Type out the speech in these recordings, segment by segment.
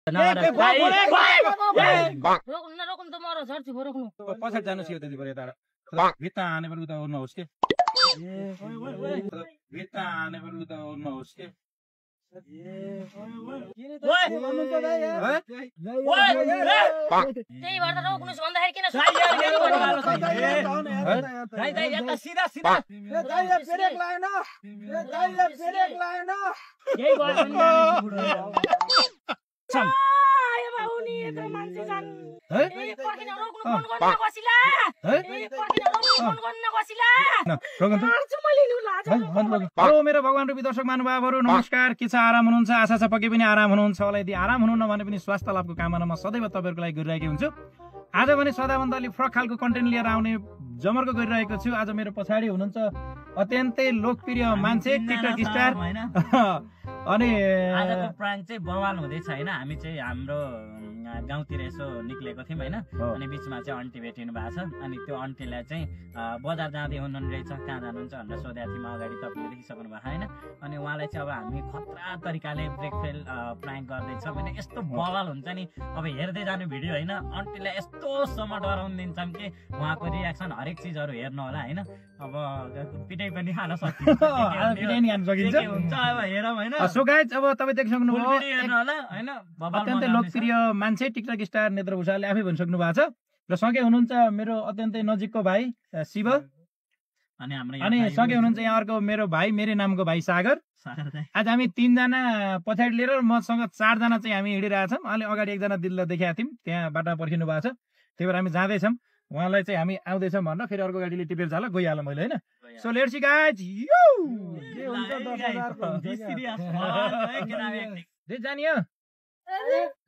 रोक्नु त मरो झर्छु रोक्नु पछाडि जानु सियो त्यति परे तारा भित्ता हाने पनि उता नहोस् के भित्ता हाने पनि उता नहोस् के त्यही भएर रोक्नुस् भन्दाखेरि किन सिधा सिधा ब्रेक लाएन मेरो भगवान रूपी दर्शक महानुभावहरू नमस्कार। के छ, आराम हुनुहुन्छ? आशा छ पक्कै पनि आराम हुनुहुन्छ होला। यदि आराम हुनुहुन्न भने पनि स्वास्थ्य लाभको कामना म सदैव तपाईँहरूको लागि गरिरहेको हुन्छु। आज भने सदाभन्दा अलिक फरक खालको कन्टेन्ट लिएर आउने जमर्को गरिरहेको छु। आज मेरो पछाडि हुनुहुन्छ अत्यन्तै लोकप्रिय मान्छे टिकटक स्टार अनि आजको प्राङ्क चाहिँ बवाल हुँदैछ हैन। हामी चाहिँ हाम्रो गाउँतिर यसो निक्लेको थियौँ हैन, अनि बिचमा चाहिँ आन्टी भेटिनु भएको छ। अनि त्यो आन्टीलाई चाहिँ बजार जाँदै हुनुहुने रहेछ, कहाँ जानुहुन्छ भनेर सोधेको थियौँ। अगाडि तपाईँले देखिसक्नु भएको हैन। अनि उहाँलाई चाहिँ अब हामी खतरा तरिकाले ब्रेकफेल प्राङ्क गर्दैछौँ होइन। यस्तो बवाल हुन्छ नि, अब हेर्दै जाने भिडियो होइन। आन्टीलाई यस्तोसम्म डराउनु दिन्छौँ कि उहाँको रियाक्सन हरेक चिजहरू हेर्नु होला होइन। अब पिटाइ पनि खान सकिन्छ, हुन्छ अब हेरौँ होइन। सो गाइज, अब तपाईँ देखिसक्नुभयो हेर्नु होला होइन। अत्यन्तै लोकप्रिय मान्छे टिकटक स्टार नेत्र भूषालले आफै भनिसक्नु भएको छ। र सँगै हुनुहुन्छ मेरो अत्यन्तै नजिकको भाइ शिव, अनि सँगै हुनुहुन्छ यहाँ अर्को मेरो भाइ मेरै नामको भाइ सागर। आज हामी तीनजना पछाडि लिएर मसँग चारजना चाहिँ हामी हिँडिरहेछौँ। अलि अगाडि एकजना दिदीलाई देखाएको थियौँ, त्यहाँ बाटोमा पर्खिनु भएको छ। त्यही भएर हामी जाँदैछौँ। उहाँलाई चाहिँ हामी आउँदैछौँ भनेर फेरि अर्को गाडीले टिपेर झाल गइहाल्यो मैले होइन। सो लेट्स सी गाइज, जानियो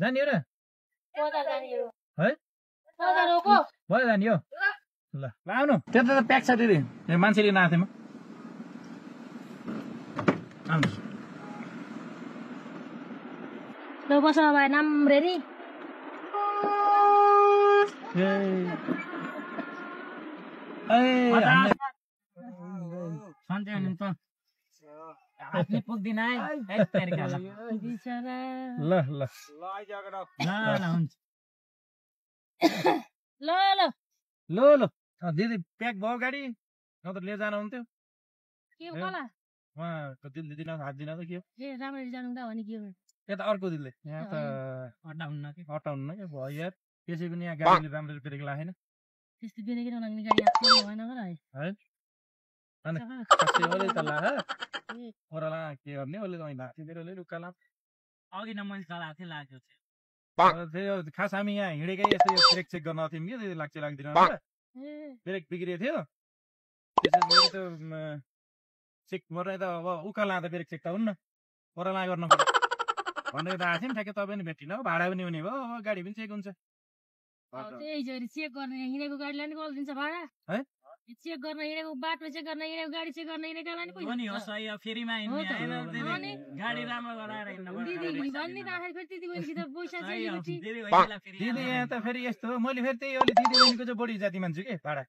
जानियो र है भयो जानियो। ल आउनु, त्यता त प्याक छ दिदी, मान्छे लिन आएको थिएँ म। आउनु ल बस भाइ, नाम रेडी। पुग्दिन है ल ल ल ल ल ल दिदी प्याक भयो गाडी, नत्र लिएर जानुहुन्थ्यो। के होला उहाँको दिदी दिन हात दिन त के हो, ए राम्ररी जानु त भने के हो। यता अर्को दिदीले यहाँ त हटाउन्न के भयो यार। त्यसै पनि यहाँ गाडीले राम्ररी ब्रेक लागेन। त्यस्तो ब्रेकै नलाग्ने गाडी भएन है। अनि ओले त ला ओरला के गर्ने, ओले त भएको थियो ओले लुक्का ला अघि न मैले चलाएको थिएँ, लाग्यो थियो। खास हामी यहाँ हिँडेकै यस्तो ब्रेक चेक गर्न थियौँ कि त्यति लाग्छ लाग्दैन, ब्रेक बिग्रिएको थियो। त्यसपछि त चेक गर्ने त अब उकालो लाँदा ब्रेक चेक त हुन्न, ओरला गर्नु पर्यो भनेर त आएको थियौँ। ठ्याक्कै तपाईँ पनि भेटिन, भाडा पनि हुने भयो, गाडी पनि चेक हुन्छ। त्यही चेक गर्ने हिँडेको गाडीलाई नि कल दिन्छ भाडा है। चेक गर्न हिँडेको बाटो चेक गर्न हिँडेको गाडी चेक गर्न हिँडेकोलाई पनि हो सही। फेरिमा गाडी राम्रो गराएर दिदी यहाँ त फेरि यस्तो हो। मैले फेरि त्यही अलिक दिदी बहिनीको चाहिँ बढी जाति मान्छु कि भाडा।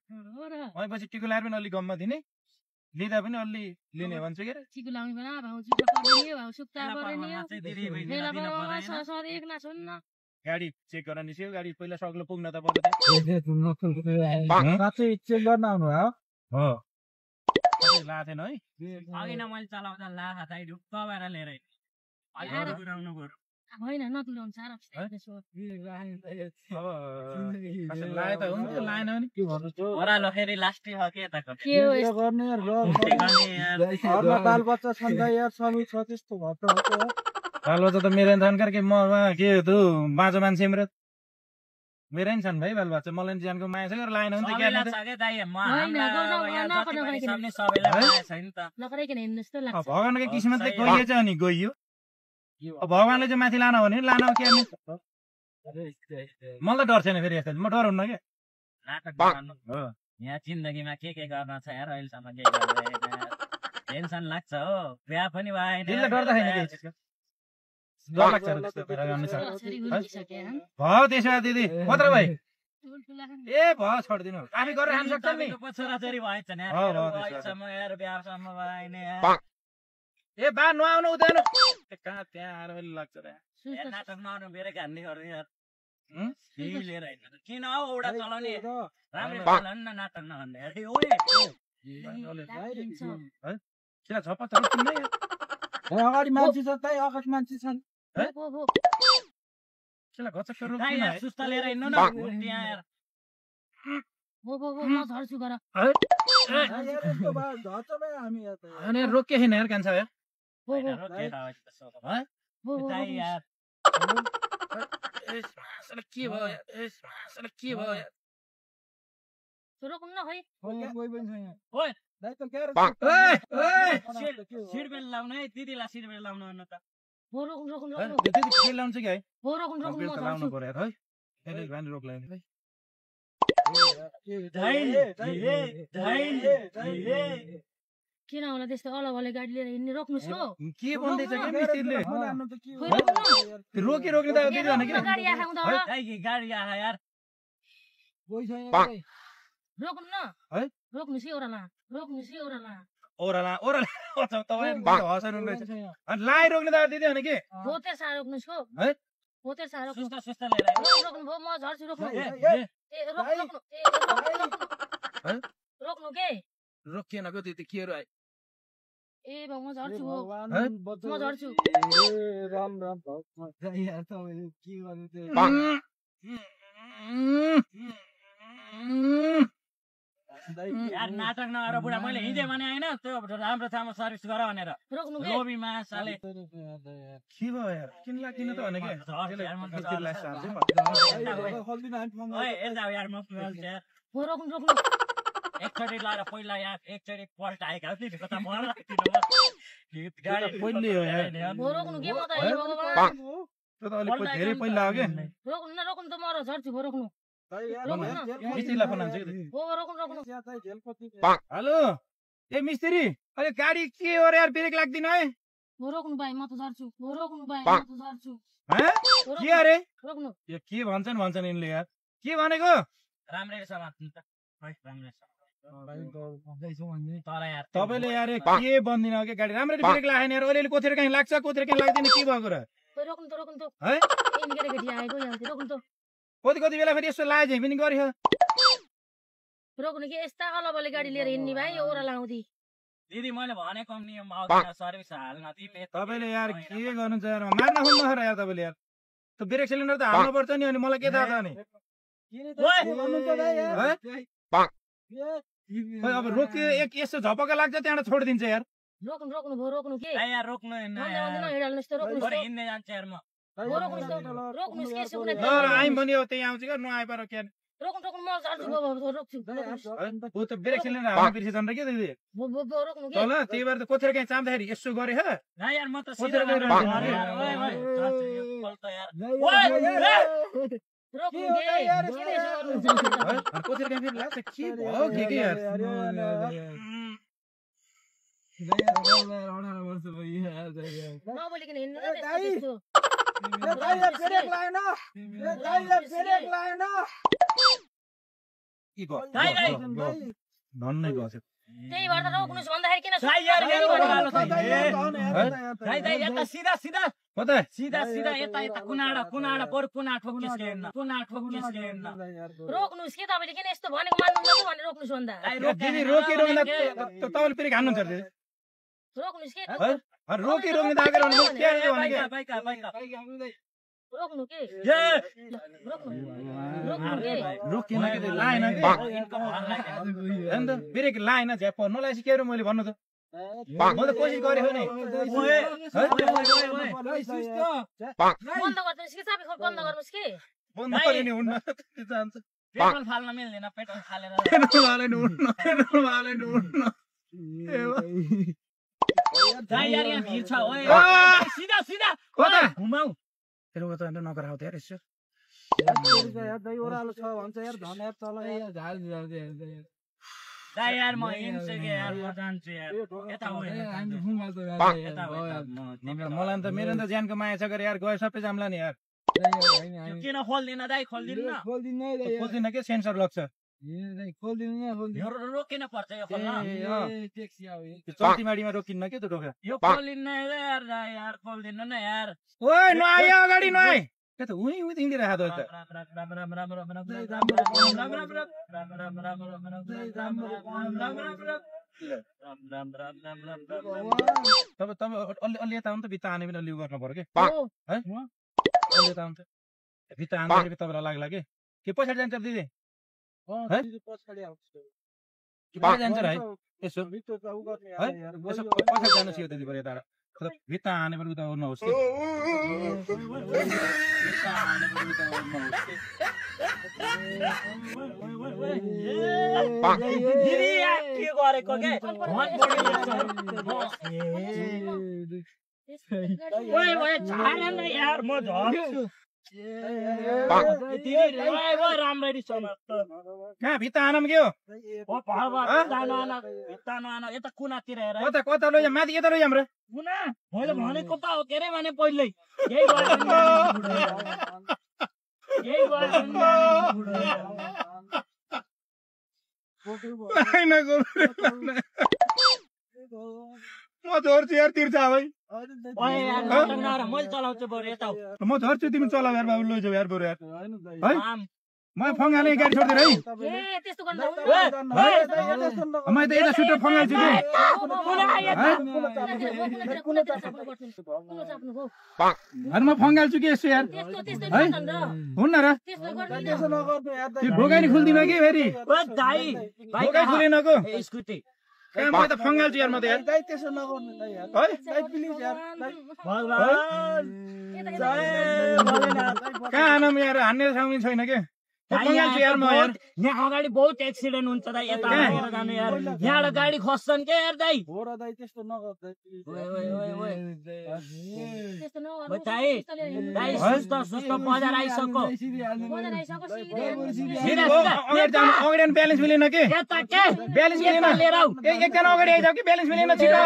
पछि टिको लाएर पनि अलिक गममा दिने, लिँदा पनि अलि लिने भन्छु के टिको लाउने गाडी चेक गर्न निस्क्यो। गाडी पहिला सक्लो पुग्न त पर्यो, चेक गर्न आउनु हो ला थिएन है। अघि न मैले चलाउँदा ला ढुक्क भएर लिएर होइन नतुलाउनु लाए त हुन्थ्यो, लाएन भने के भन्नु। ओह्रालो फेरि लास्टै हो के यताको बाल बच्चा छन् त यार, सबै छ त्यस्तो भयो। बाल बच्चा त मेरो धनकर के म के तँ बाँचो मान्छे मेरो मेरै नि छन् भाइ बाल बच्चा। मलाई ज्यानको माया छ लाएन भने भगवानकै किस्मतले गइएछ अनि गइयो। भगवानले चाहिँ माथि लान भने लान के मलाई त डर छैन फेरि यस्तो, म डराउन्न क्या। यहाँ जिन्दगीमा के गर्न छ यार, अहिलेसम्म के टेन्सन लाग्छ हो। बिहा पनि भएन, डर लाग्छ भयो। त्यसो भए दिदी कत्रो भाइ ए भयो छोडिदिनु, आफै गरेर खान सक्छ नि। छोराछोरी भएछ ए बा नआउनु उता कहाँ त्यहाँ आएर लाग्छ र सुस्त नाटक नगर्नु बेरै घान्ने गर्ने यार यही लिएर होइन किन हौ एउटा चलाउने राम्रो चलाउनु न नाटक नगर्ने यार सिला झपतहरु किन्न यार अगाडि मान्छे छ तै अगाडि मान्छे छन् सिला गचक्क रोक दाइ किन यार सुस्ता लिएर हिँड्नु न त्यहाँ यार म झर्छु गर यस्तो भए झर्छ बे हामी यहाँ त अनि रोके छैन यार कान्छ यार दाइ यार के भयो यार के भयो यार रोक्नु न खै कोही पनि छैन ओइ दाइ त के सिटबेल्ट लाउनु है दिदीलाई सिटबेल्ट लाउनु भन्नु त हो रोक्नु त्यति के लाउँछ कि है हो रोक्नु बेल म त लाउनु झर्छु पर्यो यार है एले भाइ रोक लाग्यो है किन होला त्यस्तो अलगले गाडी लिएर हिँड्ने रोक्नुस् हो के भन्दै छ के मिस्त्रीले खोइ रोक्नु रोक्ने त दिदी भने के गाडी आएको हुँदा होला गाडी आहा यार कोही छैन रोक्नु न है रोक्नुस् ओराला रोक्नुस् ओराला ओराला तपाईँ हँसाउनु रहेछ अनि लाइ रोक्ने त दिदी भने के होते सा रोक्नुस् हो है होते सा रोक्नु सुस्ता सुस्ता लिएर रोक्नु भो म झर्छु रोक्नु ए, ए रोक्नु के रोकिएन को त्यति केहरू आइ ए भाउ म झर्छु हो भगवान म बचाउ झर्छु ए राम राम भगवान यार तपाईले के गर्नु त्यो यार नाटक नगर बुढा मैले हिँडे भने होइन त्यो राम्रो ठाउँमा सर्भिस गर भनेर रोक्नु के लोबीमा साले के भयो यार किनला किन त भने के ओए यता यार म यार हो रोक्नु एकचोटि लाएर पहिला यार एकचोटि पल्ट आएका हो तिमीको त मन राख्दिनु गाडी पहिले हो यार हो रोक्नु के म त हे भगवान त्यो त अलिक धेरै पहिला हो के रोक्नु त म झर्छु हो रोक्नु मिस्त्रीलाई फोन हान्छ कि हो रोक्नु हेलो ए मिस्त्री अरे गाडी के हो रे यार ब्रेक लाग्दिन है हो रोक्नु भाइ म त झर्छु हो रोक्नु भाइ म त झर्छु के अरे रोक्नु यो के भन्छन् यिनले यार के भनेको राम्रै छ मात्नु त है राम्रै छ तर यार तपाईले यार के बन्दिन के गाडी राम्ररी ब्रेक लागेन यार अलिअलि कोथेर कहीँ लाग्छ कोथेर कहीँ लाग्दैन के भएको र रोक्नु त है एनी केटाकेटी आएको यहाँ रोक्नु त कति बेला फेरि यसो लाए चाहिँ पनि गरियो रोक्नु के यस्ता अलबले गाडी लिएर हिँड्ने भाइ ओरा लाउँदी दिदी मैले भनेको नियम आउँदैन सर्भिस हाल्न तिमीले तपाईँले यार के गर्नुहुन्छ यार मार्न खोज्नु र यार तपाईँले यार त्यो ब्रेक सिलिन्डर त हाल्नु पर्छ नि अनि मलाई के थाहा त अनि अब रोकियो एक यसो झपक्का लाग्छ त्यहाँबाट छोडिदिन्छ यार रोक्नु भो रोक्नु के यार रोक्नु हिँडाल्नुहोस् त रोक्नु हिँड्ने जान्छ यार म रोक्नुहोस् के सुक्ने ल आइम पनि हो त्यही आउँछ क्या नआइपार के रोक्नु म झर्छु रोक्छु ऊ त ब्रेक सिलिन्डर हाल्नु बिर्सेछन् र के दिदी रोक्नु के ल त्यही भएर त कोथेर कहीँ चाम्दाखेरि यसो गरे ह यार म त कोथेर गएर रोक्नु कोथेर कहीँ फेरि लाग्छ के भयो के यार नबोलिकन हिँड्नु न त्यस्तो धन्नै गयो त्यही भएर त रोक्नुहोस् भन्दाखेरि किन सिधा यता कुनाडा बरु कुना ठोक रोक्नुहोस् के तपाईँले किन यस्तो भनेको मान्नुहुन्न भने रोक्नुहोस् भन्दा रोकेर तपाईँले फेरि खानुहुन्छ रोक्नुहोस् के रोकेर रोक्नु के रोकिएन कि लाएन ब्रेक लाएन झ्याप नलाएपछि के मैले भन्नु त म त कोसिस गरेको नि बन्द गर्नुहोस् कि चाबी खोल बन्द गर्नुहोस् कि बन्द गरे नि हुन्न जान्छ पेट्रोल फाल्न मिल्दैन पेट्रोल फालेर यार यहाँ भिड छ ओए सिधा कता घुमाउ तेरो त नगराउ त यार यसो ओह्रालो छ भन्छ यार धन यार तल यार म हिँड्छु कि यार म जान्छु यार यता मलाई त मेरो त ज्यानको माया छ गरे यार गयो सबै जाम्ला नि यार किन खोल्दिन दाइ खोल्दिन खोल्दिन के सेन्सर लाग्छ यो रोकिन पर्छ यो खोल्न चल्तीमाडीमा रोकिन्न के त्यो ढोका यो खोलिन्न यार यार खोलिदिनु न यार ओइ नआयो अगाडि नआए के त उही उही हिँडिरहेको त अलि यता आउनु त भित्ता हाने पनि अलि गर्नु पर्यो कि है अलि यता आउनु त भित्ता हान्दाखेरि तपाईँलाई लाग्ला के पछाडि जान्छ दिदी पछाडि जान्छ है यसो यसो पछाडि जानुहोस् यो दिदी यता भित्ता हाने पनि उता नहोस् कि दिदी के गरेको के ओए ओए झालेन यार म झर्छु राम्ररी कहाँ भित्ता हानम के हो यता कुनातिर हेर कता लैजाम माथि यता लैजाम र कुना मैले भनेको पा हो के रे भने पहिल्यै यही म झर्छु यार तिर्छ भाइ मैले चलाउँछु बरु यता म झर्छु तिमी चलाऊ यार बाबु लैजाऊ यार बरु यार है म फङ्गाले गाडी छोड्दिएर है म त यता सुटर फङ्गाल्छु कि म फङ्गाल्छु कि यसो यार है हुन्न र ढोका नि खुल्दिन कि फेरि ढोका खुलेनको स्कुटी म त फङ्गाल्छु यार म त यार त्यसो नगर्नु यार है प्लिज यार कहाँ हानम यार हान्ने ठाउँ छैन के फङ्गाल्छु यार म यार यहाँ अगाडि बहुत एक्सिडेन्ट हुन्छ दाइ यता जानु यार यहाँबाट गाडी खस्छन् के यार दाइ हो र दाइ त्यस्तो नगर दाइ दाइ सुस्त बजार आइसक्यो अगाडि ब्यालेन्स मिलेन के ब्यालेन्स मिलेन एकजना अगाडि आइजाऊ कि ब्यालेन्स मिलेन छिटो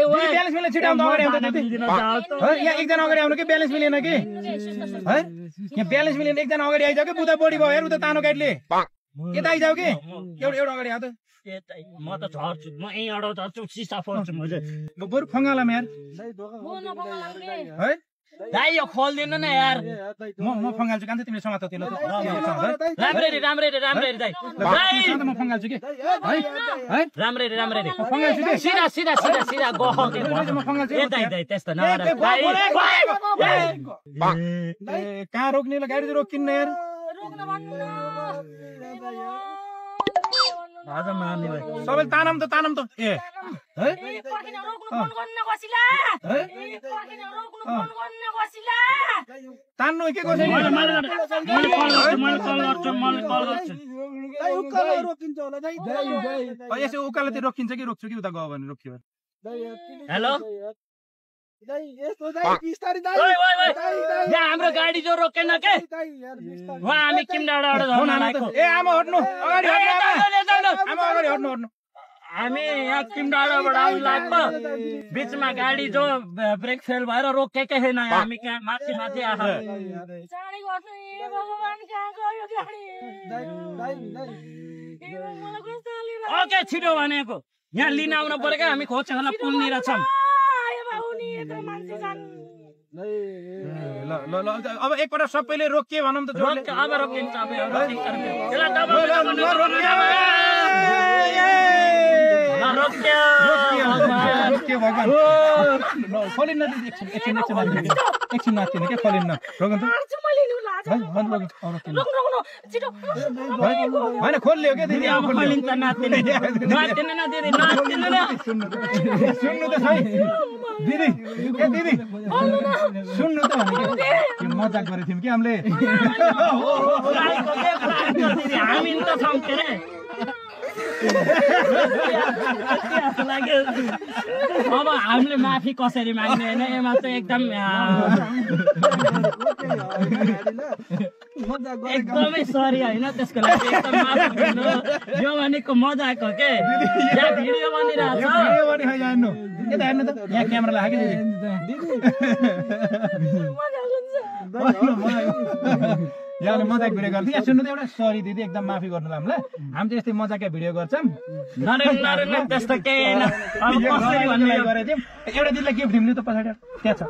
ब्यालेन्स मिलेन छिटो अगाडि आउँदा यहाँ एकजना अगाडि आउनु कि ब्यालेन्स मिलेन कि है यहाँ ब्यालेन्स मिलेन एकजना अगाडि आइजाऊ कि बुधा बढी भयो यार उता तानो गाडीले यता आइजाऊ कि एउटा अगाडि आऊ त म त झर्छु म यहीँबाट झर्छु सिसा फोड्छु म बरु फङ्गालाम यार है दाइ यो खोलिदिनु न यार म फङ्गाल्छु कान्छ तिमीले समात त्यसलाई राम्ररी दाइ म फङ्गाल्छु कि है राम्ररी फङ्गाल्छु कि सिधा गह म फङ्गाल्छु दाइ त्यस्तो कहाँ रोक्ने गाडी त रोकिन्न यार सबैले तानम त ए है तान्नु के कसरी यसो उकालोतिर रोकिन्छ कि रोक्छु कि उता गयो भने रोक्यो हेलो हाम्रो गाडी जो रोकेन के हामी किमडाबाट ए आमा हट्नु अगाडि हट्नु हामी यहाँ किमडाबाट आउनु लाग्छ बिचमा गाडी जो ब्रेक फेल भएर रोकेकै छैन हामी कहाँ माथि आएको ओके छिटो भनेको यहाँ लिन आउनु पर्यो क्या हामी खोज्छौँ पुलनिर छौँ अब एकपल्ट सबैले रोकिए भनौँ त अब रोकिन्छ खोलिन्न एकछिन नाच्ने के खोलिन्न रोकन त होइन खोलियो क्या दिदी सुन्नु त खै दिदी सुन्नु त भने मजाक गरेको थियौँ कि हामीले हामी त छौँ के रे अब हामीले माफी कसरी माग्ने होइन यसमा त एकदमै सरी होइन त्यसको लागि एकदम माफी दिनु यो भनेको मजाक हो के यहाँ भिडियो बनिरहेको हेर्नु त यहाँ क्यामेरा लाग्यो याले मजाक भिडियो गर्छ यहाँ सुन्नु त एउटा सरी दिदी एकदम माफी गर्नु ल हामी चाहिँ यस्तै मजाकै भिडियो गर्छौँ त्यस्तो केही होइन अब कसरी भन्ने यो गरेको थियौँ एउटा दिदीलाई गिफ्ट दिनु त पछाडि त्यहाँ छ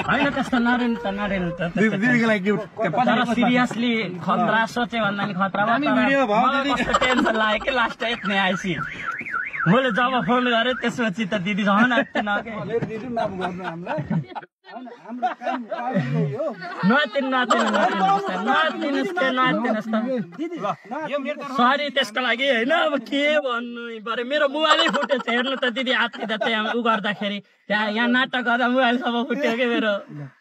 होइन त्यस्तो नरेन त दिदीको लागि गिफ्ट तर सिरियसली खतरा सोचे भन्दा नि खतरा टेन्सन लाग्यो कि लास्ट यति आएपछि मैले जब फोन गरेँ त्यसपछि त दिदी झन् आँट्दैन सरी त्यसको लागि होइन अब के भन्नु पऱ्यो मेरो मोबाइलै फुटेछ हेर्नु त दिदी आत्तिँदा त्यहाँ उ गर्दाखेरि त्यहाँ यहाँ नाटक गर्दा मोबाइल सब फुट्यो कि मेरो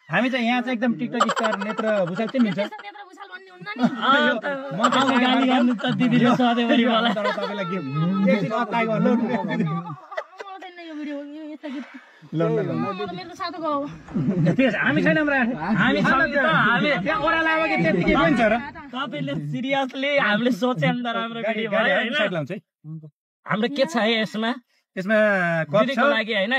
हामी चाहिँ यहाँ चाहिँ एकदम टिकटक स्टार नेत्र भुषाल चाहिँ मिल्छ दिदीले सधैँभरि मलाई हामी छैन तपाईँले सिरियसली हामीले सोचे नि त राम्रो भिडियो भयो होइन हाम्रो के छ है यसमा दिदीको लागि होइन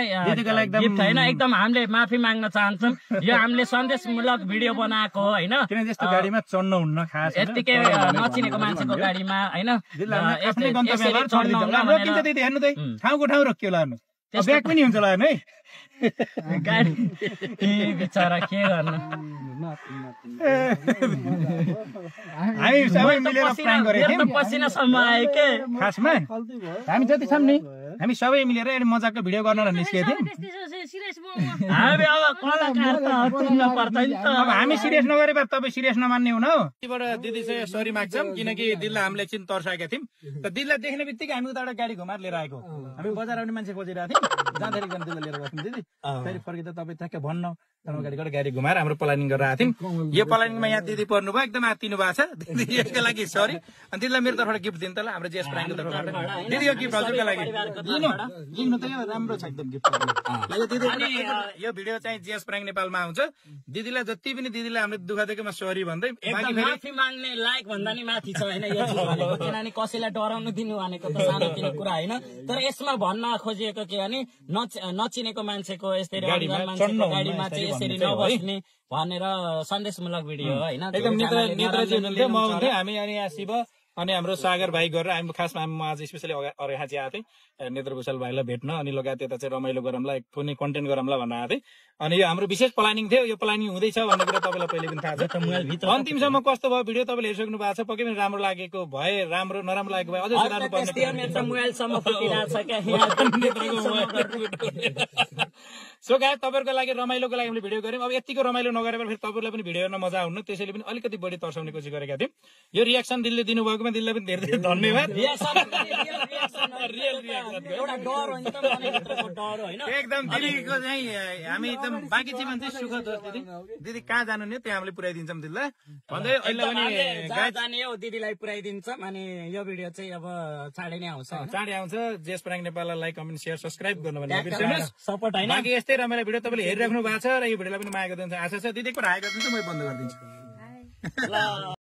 गिफ्ट होइन एकदम हामीले माफी माग्न चाहन्छौँ यो हामीले सन्देशमूलक भिडियो बनाएको हो होइन त्यस्तो गाडीमा चढ्न हुन्न खास यत्तिकै नचिनेको मान्छेको गाडीमा होइन दिदी हेर्नु त ठाउँको ठाउँ रोकियो लानु ब्याग पनि हुन्छ होला है गाडी बिचरा के गर्नु हामी सबै मिलेर प्लान गरेको थियौँ पसिनासम्म आयो के खासमा हामी जति छौँ नि हामी सबै मिलेर मजाको भिडियो गर्न निस्केको थियौँ हामी अब कलाकार त हट्नु पर्छ नि त अब हामी सिरियस नगरे भए तपाईँ सिरियस नमान्ने हुन हो दिदी चाहिँ सरी माग्छौँ किनकि दिदीलाई हामीले एकछिन तर्साएका थियौँ त दिदीलाई देख्ने बित्तिकै हामी उताबाट गाडी घुमाएर लिएर आएको हामी बजार आउने मान्छे खोजिरहेको थियौँ जाँदाखेरि दिदीलाई लिएर बस्नु दिदी फेरि फर्किँदा तपाईँ ठ्याक्कै भन्न गाडीबाट गाडी घुमाएर हाम्रो प्लानिङ गरेर आएको थियौँ यो प्लानिङमा यहाँ दिदी पर्नु भयो एकदम आत्तिनु भएको छ दिदी यसको लागि सरी अनि दिदीलाई मेरो तर्फबाट गिफ्ट दिनु त ल हाम्रो जेएस प्राइङको तर्फबाट दिदी यो गिफ्ट हजुरको लागि लिनु त यो राम्रो छ एकदम गिफ्ट यो भिडियो चाहिँ जेएस प्राइङ नेपालमा आउँछ दिदीलाई जति पनि दिदीलाई हामीले दुःख दिएकोमा सरी भन्दै माफी माग्ने लायक भन्दा नि माथि छ होइन किनभने कसैलाई डराउनु दिनु भनेको त सानोतिनो कुरा होइन तर यसमा भन्न खोजिएको के भने नचिनेको मान्छेको यस्तै मान्छेको गाडीमा चाहिँ यसरी नबस्ने भनेर सन्देशमूलक भिडियो हो होइन एकदम नेत्रजी हुनुहुन्थ्यो म हुन्थेँ हामी अनि यहाँ शिव अनि हाम्रो सागर भाइ गरेर हामी खासमा म आज स्पेसली यहाँ चाहिँ आएको थिएँ नेत्र भुषाल भाइलाई भेट्न अनि लगायत यता चाहिँ रमाइलो गरौँला कुनै कन्टेन्ट गरौँला भन्न आएको थिएँ अनि यो हाम्रो विशेष प्लानिङ थियो यो प्लानिङ हुँदैछ भन्ने कुरा तपाईँलाई पहिले पनि थाहा छ अन्तिमसम्म कस्तो भयो भिडियो तपाईँले हेरिसक्नु भएको छ पक्कै पनि राम्रो लागेको भए राम्रो नराम्रो लागेको भए अझै सुधार्नु पर्ने सो गाइस तपाईँहरूको लागि रमाइलोको लागि हामीले भिडियो गऱ्यौँ अब यतिको रमाइलो नगरेर फेरि तपाईँलाई पनि भिडियो हेर्न मजा हुनु त्यसैले पनि अलिकति बढी तर्साउने कोसिस गरेका थियौँ यो रियाक्सन दिलले दिनुभएकोमा दिललाई पनि धेरै धेरै धन्यवाद एकदम दिदीको चाहिँ हामी एकदम बाँकी जीवन चाहिँ सुखद होस् दिदी दिदी कहाँ जानु नि त्यहाँ हामीले पुऱ्याइदिन्छौँ दिदीलाई भन्दै अहिले पनि जाने हो दिदीलाई पुऱ्याइदिन्छौँ अनि यो भिडियो चाहिँ अब चाँडै नै आउँछ चाँडै आउँछ जेएस प्राइङ नेपाललाई लाइक कमेन्ट सेयर सब्सक्राइब गर्नु भने सपोर्ट होइन बाँकी यस्तै रमाइलो भिडियो तपाईँले हेरिराख्नु भएको छ र यो भिडियोलाई पनि माया गरिदिन्छ आशा छ दिदीको हाई गरिदिन्छ म बन्द गरिदिन्छु